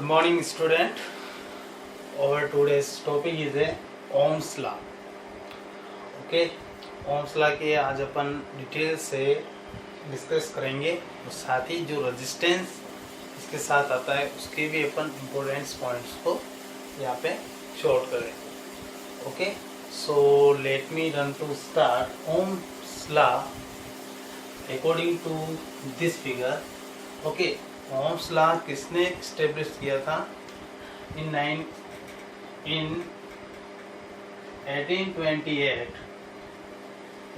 morning, student. Our today's topic is a Ohm's law. Okay, Ohm's law के आज अपन detail से discuss करेंगे और साथ ही जो रेजिस्टेंस इसके साथ आता है उसके भी अपन इम्पोर्टेंट पॉइंट्स को यहाँ पे शॉर्ट करें. Okay, so let me run to start Ohm's law according to this figure. Okay, Ohm's law किसने स्टेब्लिश किया था? In 1828.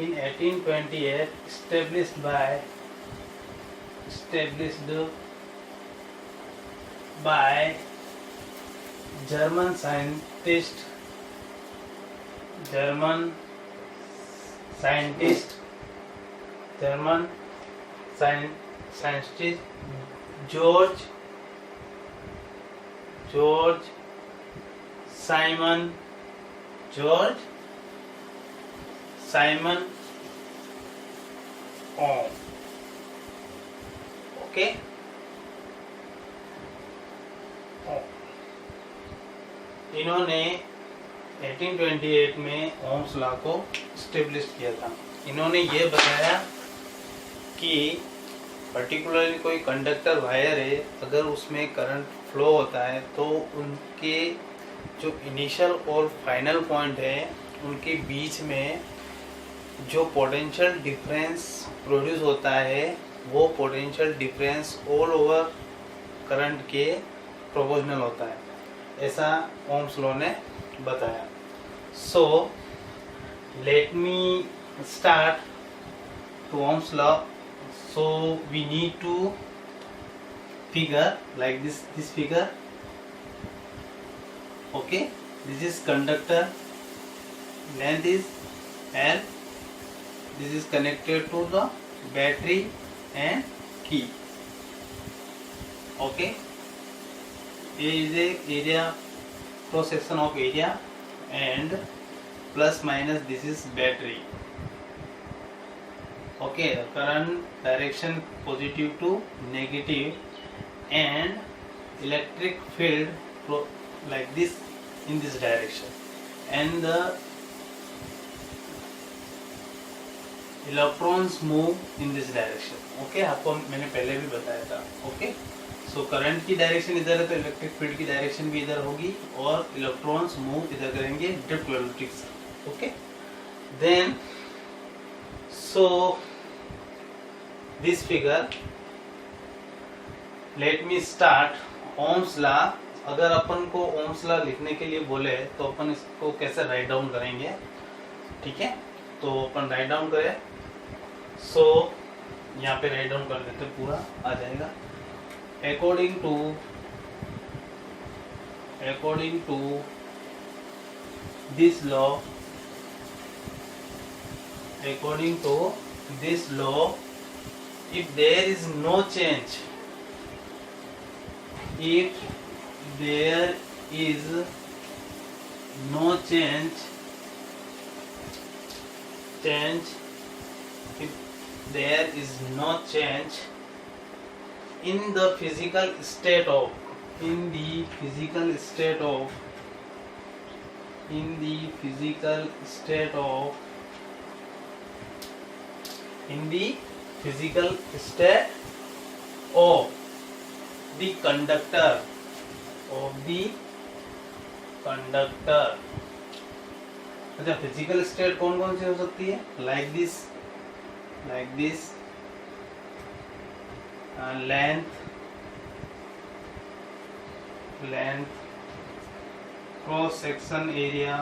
In 1828 established by German scientist George Simon Ohm. Okay, इन्होंने 1828 में ओम्स लॉ को स्टेब्लिश किया था. इन्होंने ये बताया कि पर्टिकुलरली कोई कंडक्टर वायर है, अगर उसमें करंट फ्लो होता है तो उनके जो इनिशियल और फाइनल पॉइंट है उनके बीच में जो पोटेंशियल डिफरेंस प्रोड्यूस होता है वो potential difference all over current के प्रोपोर्शनल होता है, ऐसा ओम्स लॉ ने बताया. So let me start to Ohm's law. So we need to figure like this figure. Okay, this is conductor, length is L, this is connected to the battery and key. Okay, here is a area, cross section of area, and plus minus this is battery. Okay, current direction positive to negative and electric field like this in this direction, and the electrons move in this direction. Okay, आपको मैंने पहले भी बताया था. Okay, so current की direction इधर है तो इलेक्ट्रिक फील्ड की डायरेक्शन भी इधर होगी और इलेक्ट्रॉन्स मूव इधर करेंगे ड्रिफ्ट वेलोसिटी से. Okay, then so this figure, let me start Ohm's law. अगर अपन को Ohm's law लिखने के लिए बोले तो अपन इसको कैसे राइट डाउन करेंगे? ठीक है, तो अपन राइट डाउन करें. सो यहाँ पे राइट डाउन कर देते, पूरा आ जाएगा. According to this law, if there is no change, if there is no change in the physical state of the conductor अच्छा, फिजिकल स्टेट कौन कौन सी हो सकती है? Like this length, cross section area,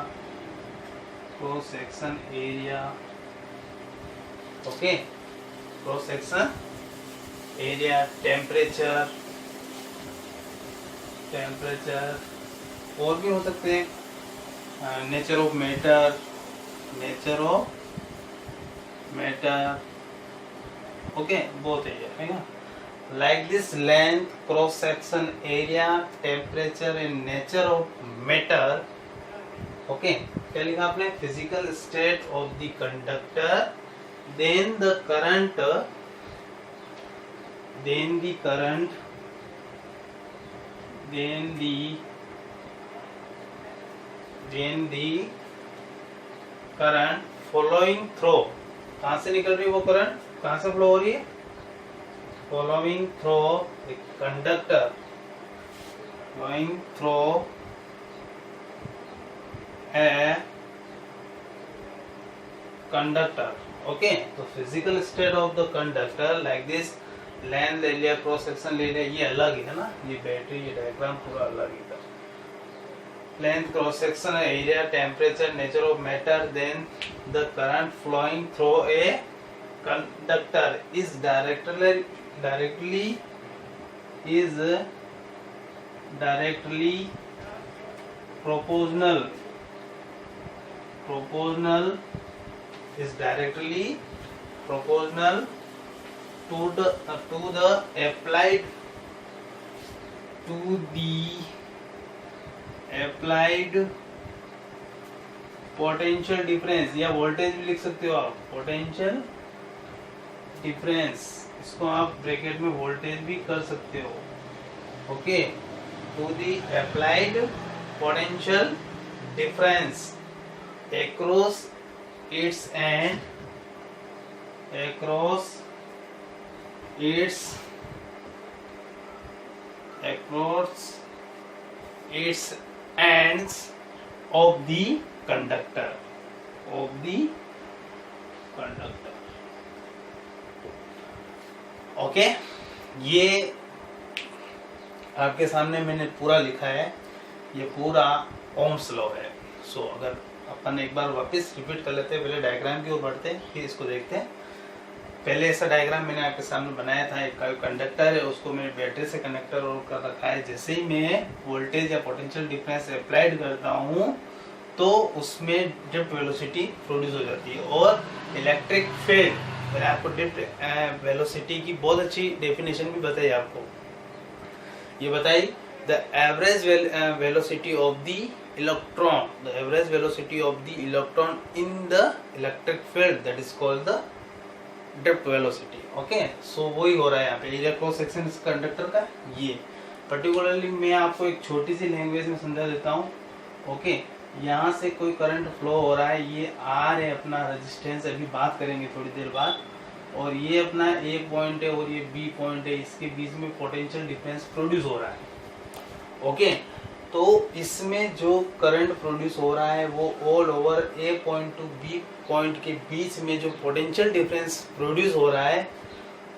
okay, cross section area, temperature, और भी हो सकते हैं. नेचर ऑफ मैटर, ओके, बहुत है ना. Like this length, cross section area, temperature and nature of matter. Okay, क्या लिखा आपने? Physical state of the conductor, then the current then the current flowing through, कहाँ से निकल रही है वो करंट, कहाँ से फ्लो हो रही है, flowing through a conductor, flowing through a conductor. Okay, तो physical state of the conductor like this, length ले लिया, क्रॉस सेक्शन ले लिया, ये अलग ही है ना, ये बैटरी, ये डायग्राम पूरा अलग ही था. Length, cross section, area, temperature, nature of matter, then the current flowing through a conductor is directly proportional is directly proportional to the applied potential difference, या वोल्टेज भी लिख सकते हो आप, पोटेंशियल डिफरेंस, इसको आप ब्रैकेट में वोल्टेज भी कर सकते हो. Okay, to the applied potential difference across its ends of the conductor. Okay, ये आपके सामने मैंने पूरा लिखा है, ये पूरा ओम्स लॉ है. सो अगर अपन एक बार वापस रिपीट कर लेते हैं, पहले डायग्राम की ओर बढ़ते हैं, फिर इसको देखते हैं. पहले ऐसा डायग्राम मैंने आपके सामने बनाया था, एक कंडक्टर है, उसको मैंने बैटरी से कनेक्टर और कर रखा है. जैसे ही मैं वोल्टेज या पोटेंशियल डिफरेंस अप्लाइड करता हूँ तो उसमें ड्रिफ्ट वेलोसिटी प्रोड्यूस हो जाती है. और इलेक्ट्रिक फील्ड, मैंने आपको ड्रिफ्ट वेलोसिटी की बहुत अच्छी डेफिनेशन भी बताई आपको. ये बताई, the average velocity of the electron, the average velocity of the electron in the electric field, that is called the drift velocity. okay, so वही हो रहा है यहाँ पे इलेक्ट्रो सेक्शन इस कंडक्टर का. ये पर्टिकुलरली मैं आपको एक छोटी सी लैंग्वेज में समझा देता हूँ. ओके, यहाँ से कोई करंट फ्लो हो रहा है, ये आर है अपना रेजिस्टेंस, अभी बात करेंगे थोड़ी देर बाद, और ये अपना ए पॉइंट है और ये बी पॉइंट है, इसके बीच में पोटेंशियल डिफरेंस प्रोड्यूस हो रहा है. ओके, तो इसमें जो करंट प्रोड्यूस हो रहा है वो all over A point to be point के बीच में जो पोटेंशियल डिफरेंस प्रोड्यूस हो रहा है,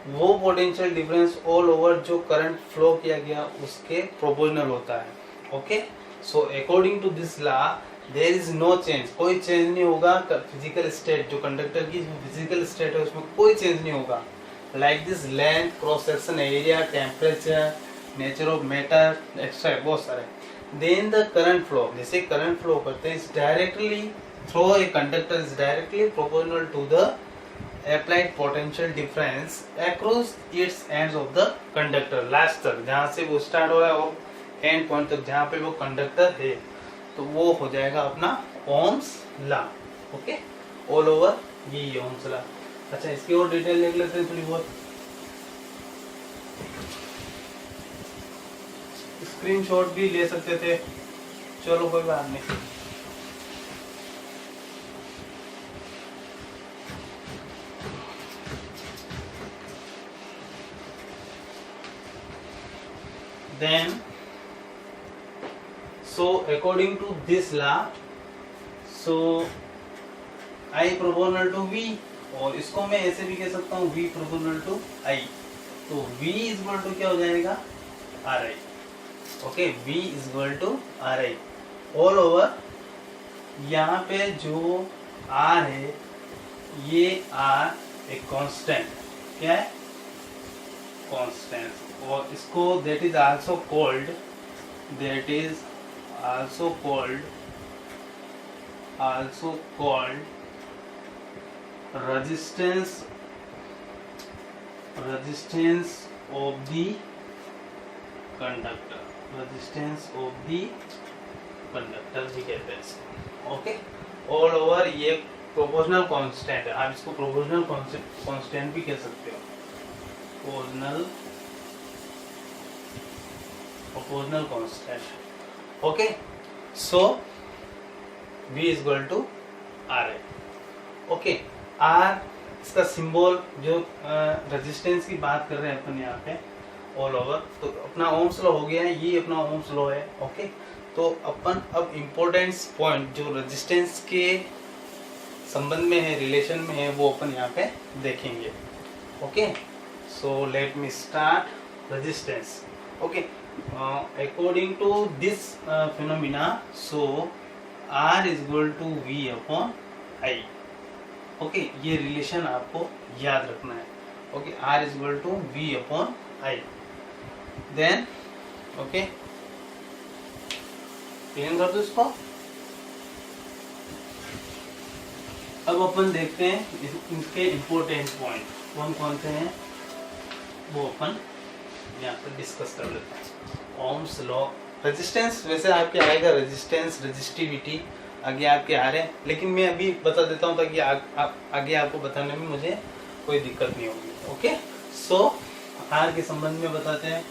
वो पोटेंशियल डिफरेंस ऑल ओवर जो करंट फ्लो किया गया उसके प्रोपोर्शनल होता है. Okay, so according to this law there is no change, कोई चेंज नहीं होगा. फिजिकल स्टेट, जो कंडक्टर की फिजिकल स्टेट है उसमें कोई चेंज नहीं होगा. Like this, length, cross section area, temperature, nature of matter, extra बहुत सारे. Then the current flow, जैसे करंट फ्लो करते हैं, is directly through a conductor is directly proportional to the applied potential difference across its ends of the conductor. Last तक जहाँ से वो start हो रहा है और एंड पॉइंट तक जहाँ पे वो कंडक्टर है, तो वो हो जाएगा अपना Ohm's law. Okay, all over यही ओम्स लॉ. अच्छा, इसकी और डिटेल देख लेते हैं थोड़ी बहुत. स्क्रीनशॉट भी ले सकते थे, चलो कोई बात नहीं. Then, so according to this law, so I proportional to V, और इसको मैं ऐसे भी कह सकता हूँ V proportional to I. तो V is equal to क्या हो जाएगा, RI. Okay, V is equal to RI all over. यहाँ पे जो R है, ये R एक कांस्टेंट, क्या है, कांस्टेंट. और इसको that is also called resistance of the conductor. Resistance of the conductor भी कहते हैं इसको. ओके, ऑल ओवर ये प्रोपोर्शनल कांस्टेंट है, आप इसको प्रोपोर्शनल कांस्टेंट भी कह सकते हो. Proportional proportional constant. Okay, so V is equal to R है। ओके, R इसका सिंबल जो रेजिस्टेंस की बात कर रहे हैं अपन यहाँ पे ऑल ओवर, तो अपना ओम्स लॉ हो गया है, ये अपना ओम्स लॉ है। ओके, तो अपन अब इम्पोर्टेंस पॉइंट जो रेजिस्टेंस के संबंध में है, रिलेशन में है, वो अपन यहाँ पे देखेंगे। Okay, so let me start resistance. Okay, according to this phenomena, so R is equal to V upon I। Okay, ये रिलेशन आपको याद रखना है। Okay, R is equal to V upon I। Then okay, clear कर दो इसको। अब अपन देखते हैं इनके इम्पोर्टेंट पॉइंट कौन कौन से हैं, वो अपन यहाँ पे डिस्कस कर लेते हैं। ओम्स लॉ, रेजिस्टेंस वैसे आपके आएगा, रेजिस्टेंस, रेजिस्टिविटी आगे आपके आ रहे हैं, लेकिन मैं अभी बता देता हूँ ताकि आगे आपको बताने में मुझे कोई दिक्कत नहीं होगी। ओके, सो R के संबंध में बताते हैं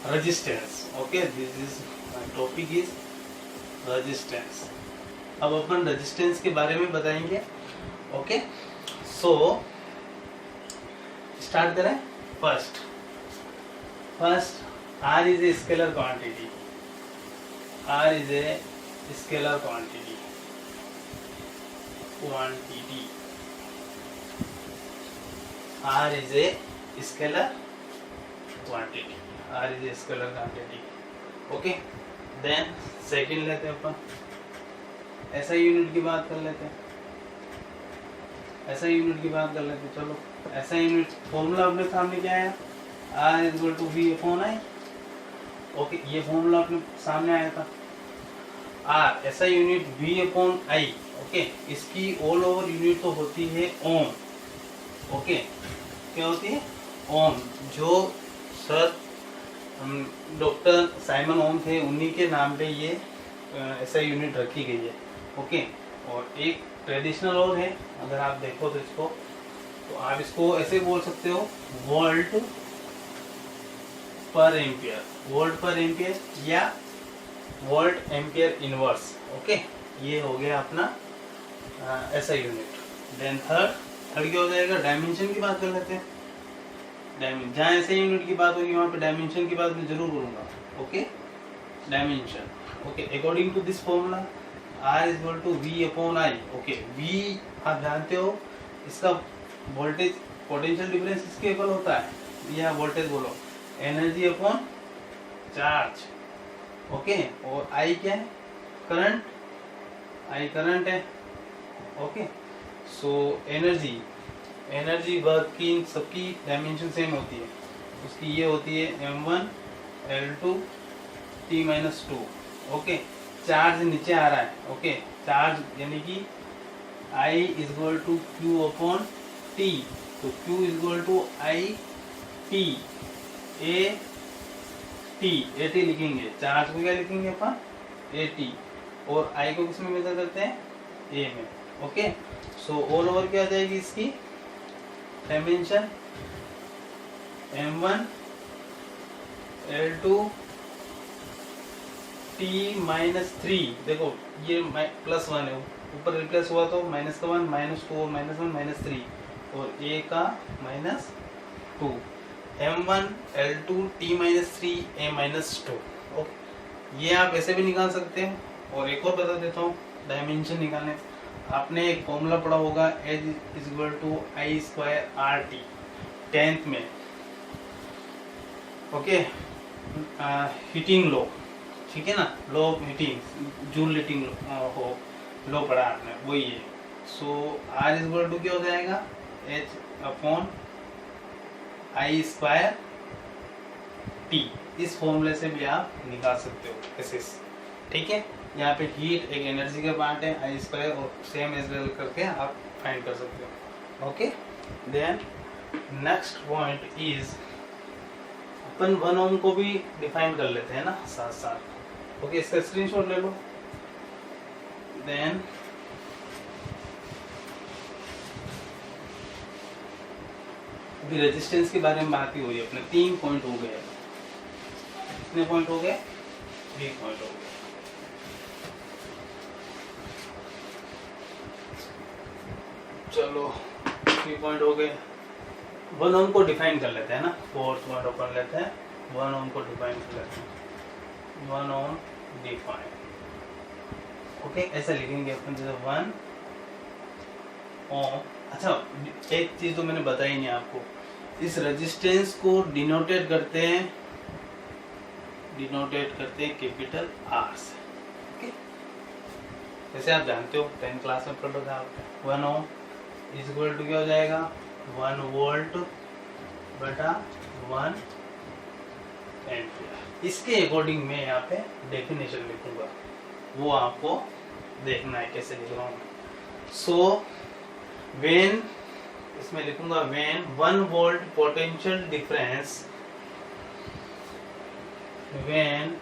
resistance. Okay, this is topic is resistance. अब अपन रेजिस्टेंस के बारे में बताएंगे। ओके, सो स्टार्ट करें। First R is a scalar quantity. R is a scalar quantity. R is a scalar quantity। R is a scalar quantity। Okay, then second लेते हैं अपन ऐसा unit की बात कर लेते हैं। ऐसा यूनिट की बात कर लेते हैं। चलो, ऐसा यूनिट फॉर्मूला अपने सामने क्या है, R is equal to V upon I। Okay, ये फॉर्मूला अपने सामने आया था। R ऐसा unit V upon I। Okay, इसकी ऑल ओवर यूनिट तो होती है ओम। ओके, क्या होती है, ओम। जो सर डॉक्टर साइमन ओम थे, उन्हीं के नाम पे ये ऐसा यूनिट रखी गई है। ओके, और एक ट्रेडिशनल और है, अगर आप देखो तो इसको, तो आप इसको ऐसे बोल सकते हो, वोल्ट पर एम्पियर, वोल्ट पर एम्पियर या वोल्ट एम्पियर इनवर्स। ओके, ये हो गया अपना ऐसा यूनिट। देन थर्ड क्या हो जाएगा, डायमेंशन की बात कर लेते हैं। जहाँ ऐसे यूनिट की बात होगी वहाँ पे डायमेंशन की बात मैं जरूर करूँगा। Okay, dimension. Okay, according to this formula R is equal to V upon I। Okay, V आप जानते हो इसका वोल्टेज पोटेंशियल डिफरेंस इसके इक्वल होता है, या वोल्टेज बोलो, एनर्जी अपॉन चार्ज। ओके, और I क्या है, करंट। I करंट है। ओके, सो एनर्जी वर्क की सबकी डायमेंशन सेम होती है। उसकी ये होती है m1 L2 T-2। Okay, charge नीचे आ रहा है। ओके, चार्ज यानी कि I is equal to Q upon T, तो Q is equal to I T AT लिखेंगे। चार्ज को क्या लिखेंगे अपन, AT, और I को किसमें मेजर करते हैं, A में। ओके, सो ऑल ओवर क्या आ जाएगी इसकी डायमेंशन, m1 L2 T-3। देखो ये +1 है, ऊपर रिप्लेस हुआ तो -1 -2 और -1 -3, और A का -2, m1 L2 T-3 A-2। Okay, ये आप ऐसे भी निकाल सकते हैं। और एक और बता देता हूँ डायमेंशन निकालने, आपने एक फॉर्मूला पढ़ा होगा, H is equal to I² RT 10th में। ओके, हीटिंग लॉ, ठीक है ना, law of heating, joule heating law पढ़ा आपने, वही है। सो R इज इक्वल टू क्या हो जाएगा, H अपॉन I² T। इस फॉर्मूले से भी आप निकाल सकते हो ऐसे, ठीक है। यहाँ पे हीट एक एनर्जी का पार्ट है, I² और सेम एज वेल करके आप फाइंड कर सकते हो। Okay, then next point is, अपन 1 ओम को भी डिफाइन कर लेते हैं ना साथ साथ। ओके, इसका स्क्रीनशॉट ले लो। देन अभी रेजिस्टेंस के बारे में बात ही हुई, अपने 3 पॉइंट हो गए। कितने पॉइंट हो गए, 3 पॉइंट हो गए। चलो 3 पॉइंट हो गए। 1 ओम को डिफाइन कर लेते हैं ना, 4th पॉइंट ओपन लेते हैं, 1 ओम को डिफाइन कर लेते हैं। 1 ओम डिफाइन, ओके ऐसा लिखेंगे अपन जैसे 1 ओम। अच्छा एक चीज तो मैंने बताई नहीं आपको, इस रेजिस्टेंस को डिनोटेट करते हैं कैपिटल आर से, ओके जैसे आप जानते हो 10th क्लास में पढ़ा था आपने। 1 ओम इज इक्वल टू क्या हो जाएगा, 1 वोल्ट बटा 1 एम्पियर। इसके अकॉर्डिंग मैं यहाँ पे डेफिनेशन लिखूंगा, वो आपको देखना है कैसे लिख रहा हूँ। सो व्हेन, इसमें लिखूंगा when 1 volt potential difference, when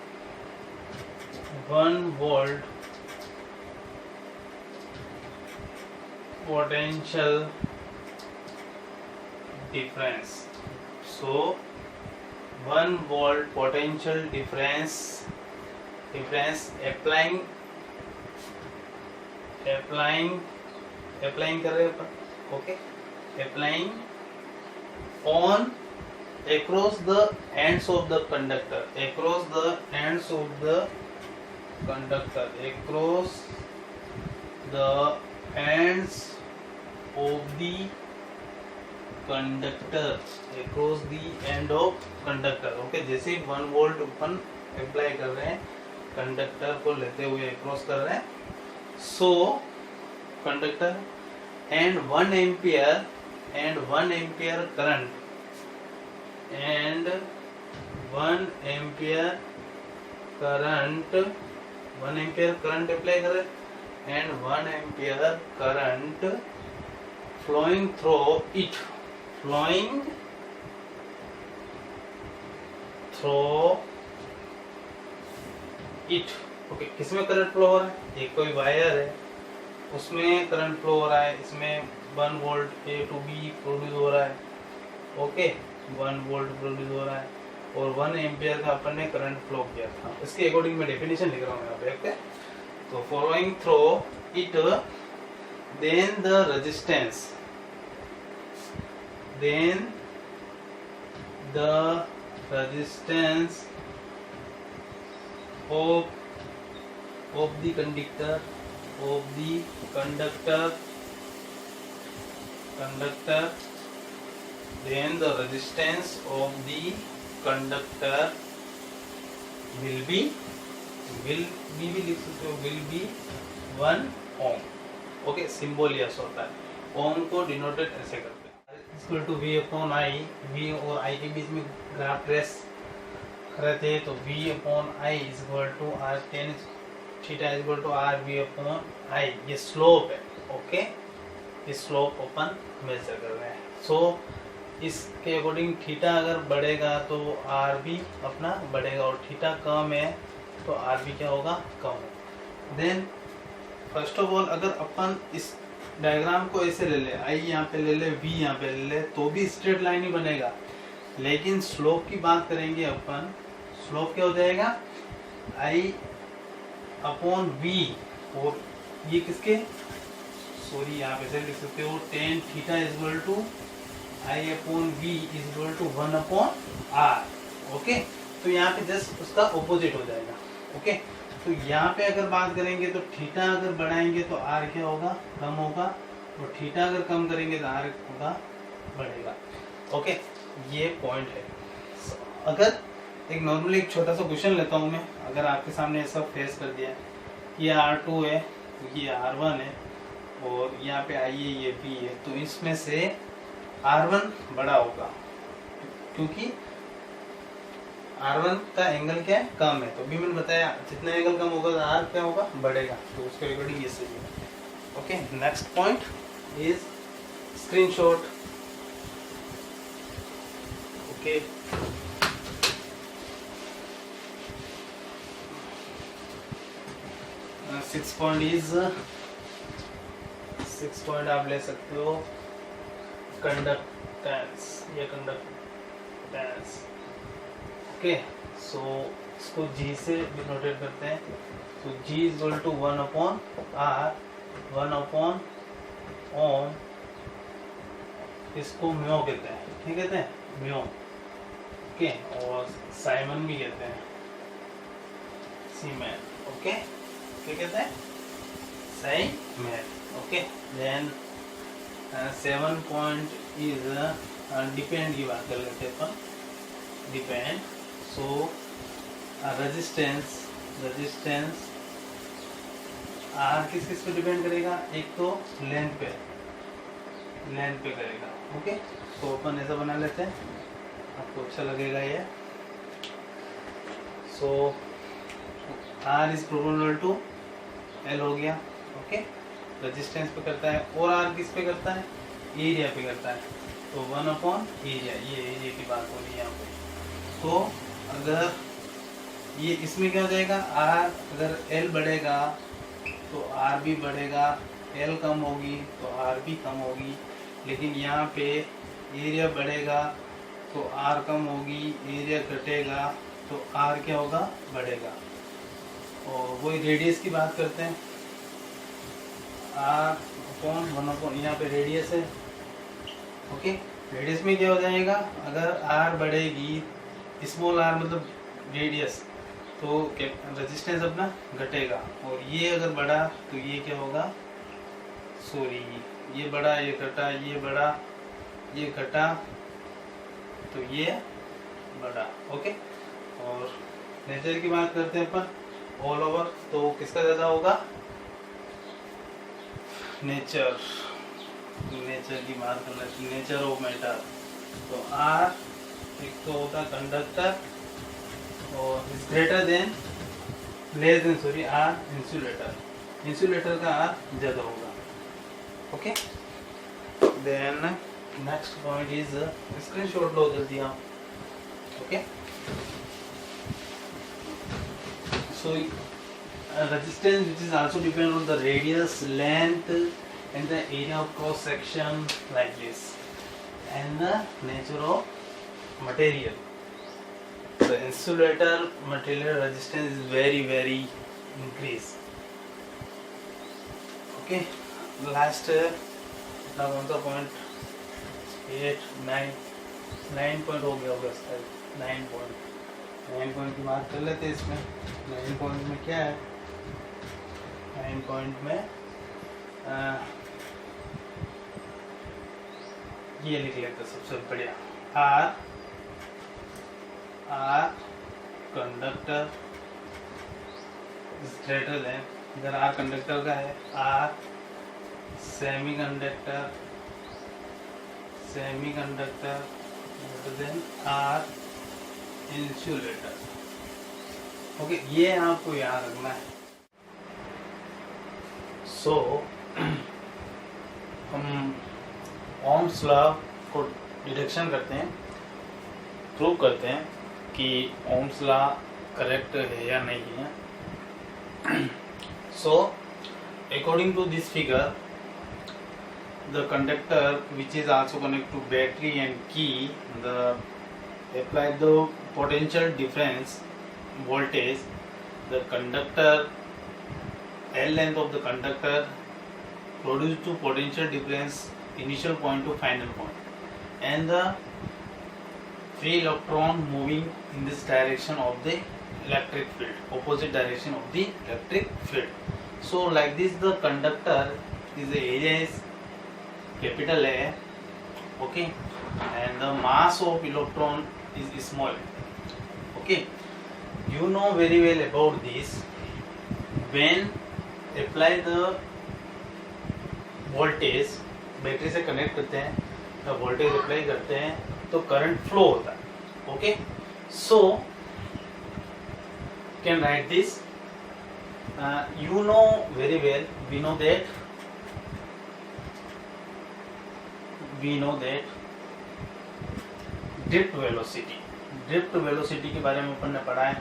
1 volt potential difference, so 1 volt potential difference applying कर रहे हैं अपन, okay applying on across the ends of the conductor, across the ends of the conductor, across the ends of the conductor, across the end of conductor, okay जैसे 1 volt अपन apply कर रहे हैं, conductor को लेते हुए क्रॉस कर रहे हैं, so conductor and 1 ampere current, and 1 ampere current apply कर रहे हैं, and 1 ampere current flowing through it, okay किसमें करंट फ्लो हो रहा है, एक कोई वायर है उसमें करंट फ्लो हो रहा है, इसमें 1 volt A to B produce हो रहा है, ओके 1 वोल्ट प्रोड्यूस हो रहा है और 1 एम्पियर का अपन ने करंट फ्लो किया था, इसके अकॉर्डिंग मैं डेफिनेशन लिख रहा हूँ यहाँ पे, okay so following through it, then the resistance of the conductor then the resistance of the conductor will be लिख सकते हो, will be 1 ohm, okay symbol yes होता है, ओम को डिनोटेड ऐसे करते हैं, equal to V upon I, V और I के बीच में ग्राफ ट्रेस कर रहे थे, तो V upon I is equal to R tan theta is equal to R V upon I, ये स्लोप है, ओके ये स्लोप अपन मेजर कर रहे हैं, सो इसके अकॉर्डिंग थीटा अगर बढ़ेगा तो आर भी अपना बढ़ेगा और थीटा कम है तो आर भी क्या होगा, कम होगा। देन फर्स्ट ऑफ ऑल अगर अपन इस डायग्राम को ऐसे ले ले, आई यहाँ पे ले ले, वी यहाँ पे ले ले, तो भी स्ट्रेट लाइन ही बनेगा, लेकिन स्लोप की बात करेंगे अपन, स्लोप क्या हो जाएगा, आई अपॉन वी, और ये किसके, सॉरी यहाँ पे से लिख सकते हो tan theta is equal to I upon V is equal to 1 upon R, okay तो यहाँ पे जस्ट उसका ऑपोजिट हो जाएगा, ओके तो यहाँ पे अगर बात करेंगे तो थीटा अगर बढ़ाएंगे तो आर क्या होगा, कम होगा, और थीटा अगर कम करेंगे तो आर होगा, बढ़ेगा, ओके ये पॉइंट है। अगर एक नॉर्मली एक छोटा सा क्वेश्चन लेता हूँ मैं, अगर आपके सामने ऐसा फेस कर दिया, ये R2 है, ये R1 है और यहाँ पे आई है, ये B है, तो इसमें से R1 बड़ा होगा क्योंकि R1 का एंगल क्या है, कम है, तो भी मैंने बताया जितना एंगल कम होगा तो R क्या होगा, बढ़ेगा, तो उसके अकॉर्डिंग ये सही है, okay. Next point is screenshot, okay six point आप ले सकते हो, कंडक्टेंस, ये कंडक्टेंस, ओके सो इसको जी से डिनोटेट करते हैं। तो जी इज इक्वल टू 1/r 1/ओम, इसको म्यो कहते हैं, ठीक कहते हैं म्यो, ओके, और साइमन भी कहते हैं, सीमेन, ओके, क्या कहते हैं Simon, okay. Then 7 point is depend की बात कर लेते हैं अपन, डिपेंड। सो रेजिस्टेंस आर किस किस पे डिपेंड करेगा, एक तो लेंथ पे करेगा, ओके। तो अपन ऐसा बना लेते हैं, आपको अच्छा लगेगा ये। So R is proportional to L हो गया, ओके, रेजिस्टेंस पे करता है, और आर किस पे करता है, एरिया पे करता है, तो 1/एरिया, ये एरिया की बात हो रही है यहाँ पे। तो अगर ये इसमें क्या हो जाएगा, आर अगर एल बढ़ेगा तो आर भी बढ़ेगा, एल कम होगी तो आर भी कम होगी, लेकिन यहाँ पे एरिया बढ़ेगा तो आर कम होगी, एरिया घटेगा तो आर क्या होगा, बढ़ेगा। और वही रेडियस की बात करते हैं, आर अपॉन 1/, यहाँ पे रेडियस है, ओके। रेडियस में क्या हो जाएगा, अगर आर बढ़ेगी, स्मॉल आर मतलब रेडियस, तो रेजिस्टेंस अपना घटेगा, और ये अगर बढ़ा तो ये क्या होगा, सॉरी ये बढ़ा ये घटा, ये बढ़ा ये घटा, तो ये बढ़ा, ओके। और नेचर की बात करते हैं अपन, ऑल ओवर, तो किसका ज़्यादा होगा, नेचर की बात करना, नेचर ऑफ मैटर। तो आर एक तो होता कंडक्टर, और is greater than less than sorry R insulator का आर ज़्यादा होगा, okay. Then next point is screenshot लो जल्दी आप, okay. So resistance which is also depend on the radius, length and the area of cross section like this, and the nature of material. The insulator material resistance is very increase, okay. Last now on the point 8 9 point हो गया होगा, 9 point की बात कर लेते हैं। इसमें 9 point में क्या है, 9 पॉइंट में ये लिख लेते हैं सबसे बढ़िया, R conductor is greater than, इधर आर कंडक्टर का है, R semiconductor greater than R insulator, okay. ये आपको याद रखना है। सो हम ओम्स लॉ को डिडक्शन करते हैं, प्रूव करते हैं कि ओम्स लॉ करेक्ट है या नहीं है। So according to this figure, the conductor which is also connected to battery and key, apply the potential difference voltage, the conductor L length of the conductor produce to potential difference initial point to final point, and the free electron moving in this direction of the electric field, opposite direction of the electric field. So like this, the conductor is the area is capital A, okay, and the mass of electron is small, okay. You know very well about this. When apply the voltage, battery से connect करते हैं, तो voltage apply करते हैं तो current flow होता है, okay. So can write this, you know very well, we know that drift velocity के बारे में अपन ने पढ़ा है।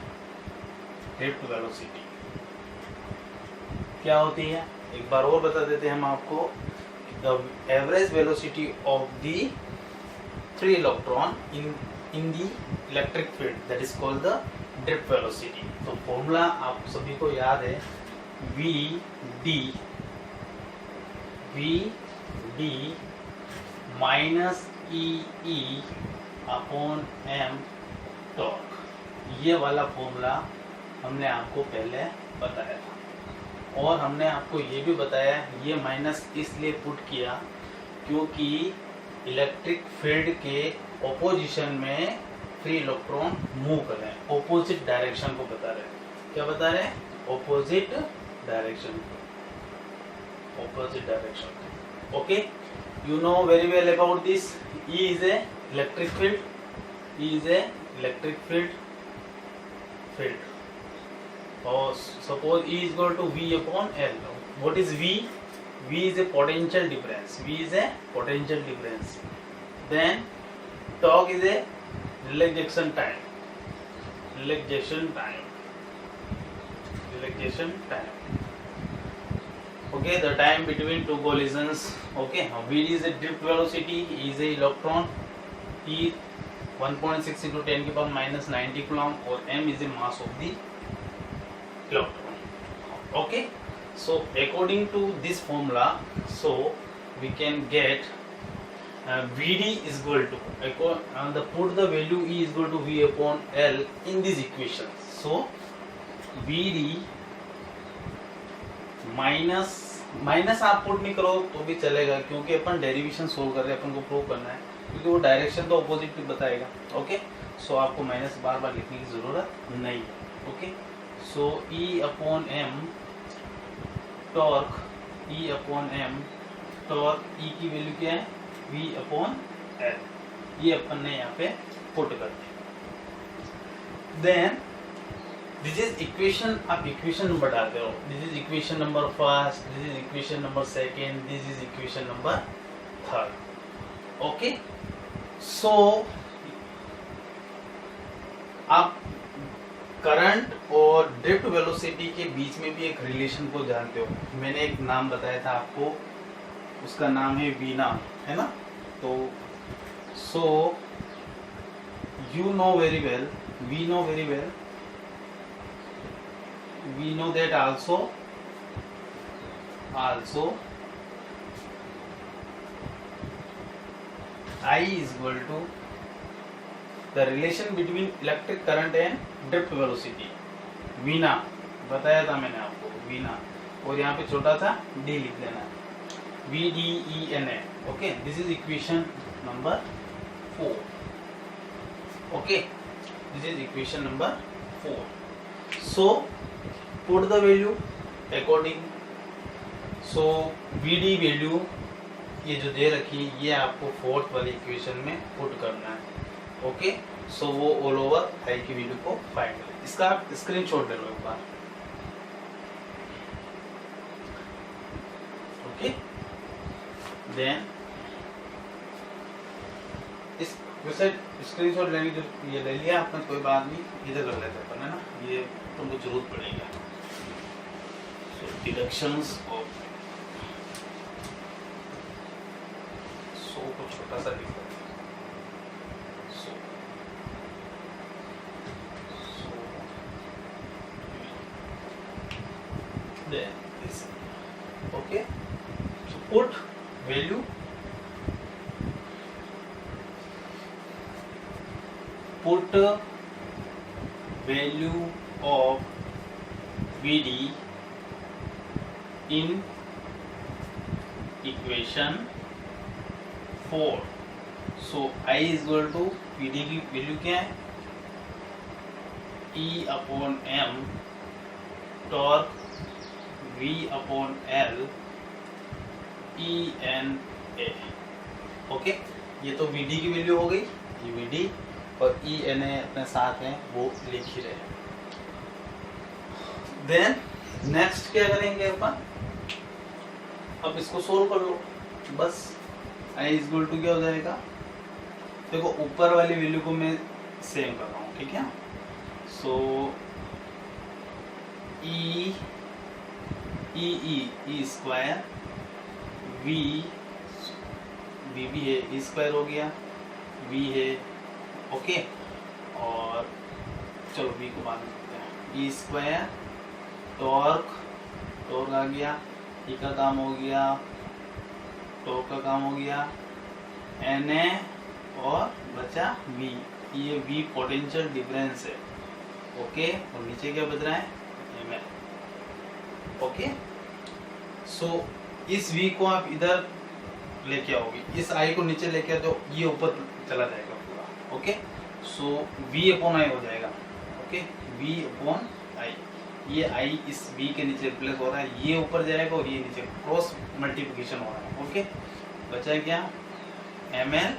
ड्रिफ्ट वेलोसिटी क्या होती है, एक बार और बता देते हैं हम आपको। The average velocity of the free electron in the electric field, that is called the drift velocity. तो फॉर्मूला आप सभी को याद है, V D minus E upon M torque. ये वाला फॉर्मूला हमने आपको पहले बताया था, और हमने आपको ये भी बताया, ये माइनस इसलिए पुट किया क्योंकि इलेक्ट्रिक फील्ड के ऑपोजिशन में फ्री इलेक्ट्रॉन मूव कर रहे हैं, ऑपोजिट डायरेक्शन को बता रहे हैं। क्या बता रहे हैं? Opposite direction. Okay, you know very well about this. E is a electric field. Or suppose E is equal to V upon L. What is V? V is a potential difference. Then torque is a relaxation time. Okay, the time between two collisions. Okay, now V is a drift velocity, E is a electron, E 1.6 into 10 की power minus 90 coulomb, और M is the mass of the electron. Okay, so according to this formula, so we can get Vd is equal to put the value E is equal to V upon L in this equation. So Vd minus आप put नहीं करो तो भी चलेगा, क्योंकि अपन derivation solve कर रहे हैं, अपन को प्रूव करना है, क्योंकि वो डायरेक्शन तो ऑपोजिट बताएगा। ओके, सो आपको माइनस बार बार लिखने की जरूरत नहीं है। Okay, so E upon M torque, E की वैल्यू क्या है? V upon L. ये अपन ने यहाँ पे पुट कर दिया। देन दिस इज इक्वेशन, आप इक्वेशन नंबर डालते रहो। This is equation number first, this is equation number second, this is equation number third. Okay, so आप करंट और ड्रिफ्ट वेलोसिटी के बीच में भी एक रिलेशन को जानते हो। मैंने एक नाम बताया था आपको, उसका नाम है वीना, है ना? तो सो you know very well, we know that also I is equal to the relation between electric current and drift velocity. Veena बताया था मैंने आपको, वीना, और यहाँ पे छोटा सा d लिख देना है, VDENA. Okay, this is equation number 4. Okay, this is equation number 4. So put the value according, so VD value ये जो दे रखी है ये आपको फोर्थ वाली इक्वेशन में पुट करना है। ओके, सो वो ऑल ओवर आई की वैल्यू को फाइंड करें। इसका आप स्क्रीनशॉट ले लो एक बार। ओके, देन इस वैसे स्क्रीनशॉट लेने की ये ले लिया आपने, कोई बात नहीं, इधर कर लेते अपन, है ना? ये तुमको जरूरत पड़ेगा। डिडक्शंस ऑफ सो को छोटा सा लिख दो, then this. Okay, so put value of VD in equation 4. So I is equal to VD की वैल्यू क्या है? E upon M torque V upon L ENA. Okay, ये तो VD की वैल्यू हो गई, ये VD और ENA अपने साथ हैं, वो लिख ही रहे हैं। देन नेक्स्ट क्या करेंगे अपन? अब इसको सोल्व कर लो बस। I इज इक्वल टू क्या हो जाएगा? देखो ऊपर वाली वैल्यू को मैं सेम कर रहा हूँ, ठीक है? सो ई स्क्वायर वी भी है, E स्क्वायर हो गया, V है, ओके, और चलो v को बाद में करते हैं। ई स्क्वायर टॉर्क आ गया, ई का काम हो गया, टॉर्क का काम हो गया, Na और बचा v, ये v पोटेंशियल डिफरेंस है। ओके, और नीचे क्या बच रहा है ml। ओके, सो इस v को आप इधर लेके आओगे, इस i को नीचे लेके आओ तो ये ऊपर चला जाएगा पूरा। Okay, so v upon i हो जाएगा। ओके, v अपॉन i, ये i इस v के नीचे रिप्लेस हो रहा है, ये ऊपर जाएगा और ये नीचे क्रॉस मल्टीप्लिकेशन हो रहा है। ओके, बचा क्या ml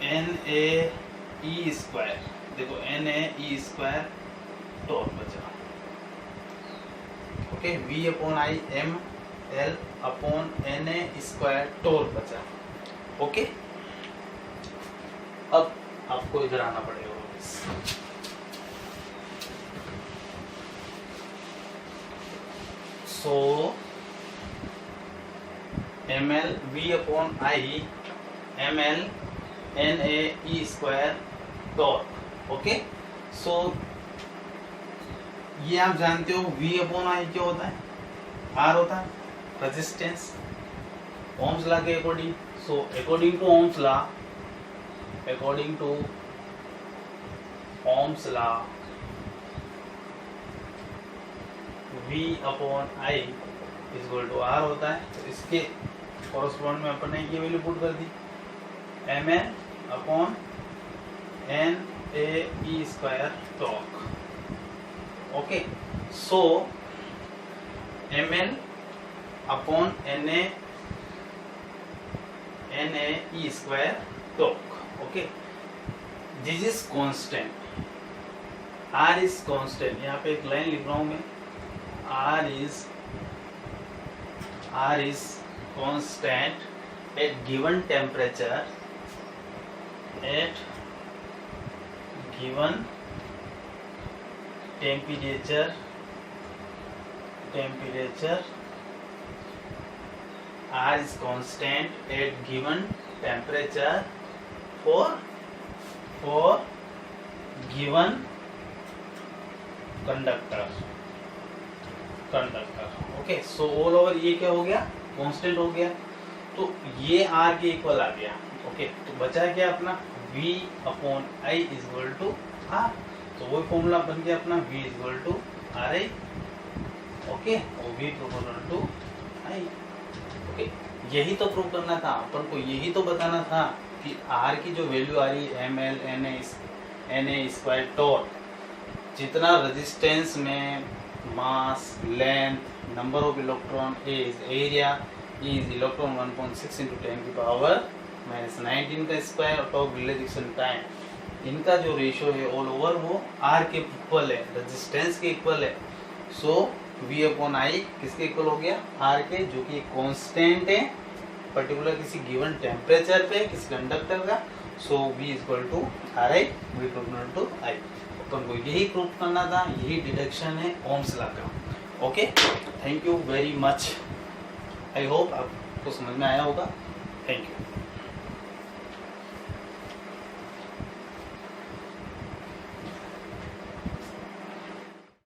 NaE स्क्वायर, देखो NaE स्क्वायर टॉर्क बचा। Okay, v upon I ml upon Na square torque बचा। ओके, अब आपको इधर आना पड़ेगा वापस। So ml v upon I ml NaE square torque. Okay, so ये आप जानते हो v अपॉन आई क्या होता है, R होता है रेजिस्टेंस, ओम्स लॉ के according. So according to Ohm's law, v upon I is equal to R होता है। तो इसके कॉरस्पॉन्ड में अपन ने ये वैल्यू पुट कर दी, ml upon NaE square torque. Okay, so ml upon NaE square torque. Okay, this is constant, R is constant. यहाँ पे एक लाइन लिख रहा हूं मैं, R is constant at given temperature, R is constant at given temperature for given conductor। Okay, so all over ये क्या हो गया, कांस्टेंट हो गया, तो ये R के इक्वल आ गया। ओके, तो बचा क्या अपना v upon i is equal to R। तो वो फॉर्मूला बन गया अपना v is equal to Ri। Okay, और v proportional to i। Okay, यही तो प्रूव करना था अपन को, यही तो बताना था कि R की जो वैल्यू आ रही है ml Na स्क्वायर टॉर्क, जितना रेजिस्टेंस में mass, length, number of electron, A is area, E is electron 1.6 into 10 की पावर -19 का स्क्वायर, और टॉर्क रिलेशन टाइम, इनका जो रेशियो है ऑल ओवर वो R के इक्वल है, रेजिस्टेंस के इक्वल है। सो V अपॉन आई किसके इक्वल हो गया, R के, जो कि कांस्टेंट है पर्टिकुलर किसी गिवन टेम्परेचर पे किसी कंडक्टर का। So V equal to Ri, V proportional to I। अपन को यही प्रूव करना था, यही डिडक्शन है ओम्स लॉ का। Okay, thank you very much, I hope आपको समझ में आया होगा। Thank you.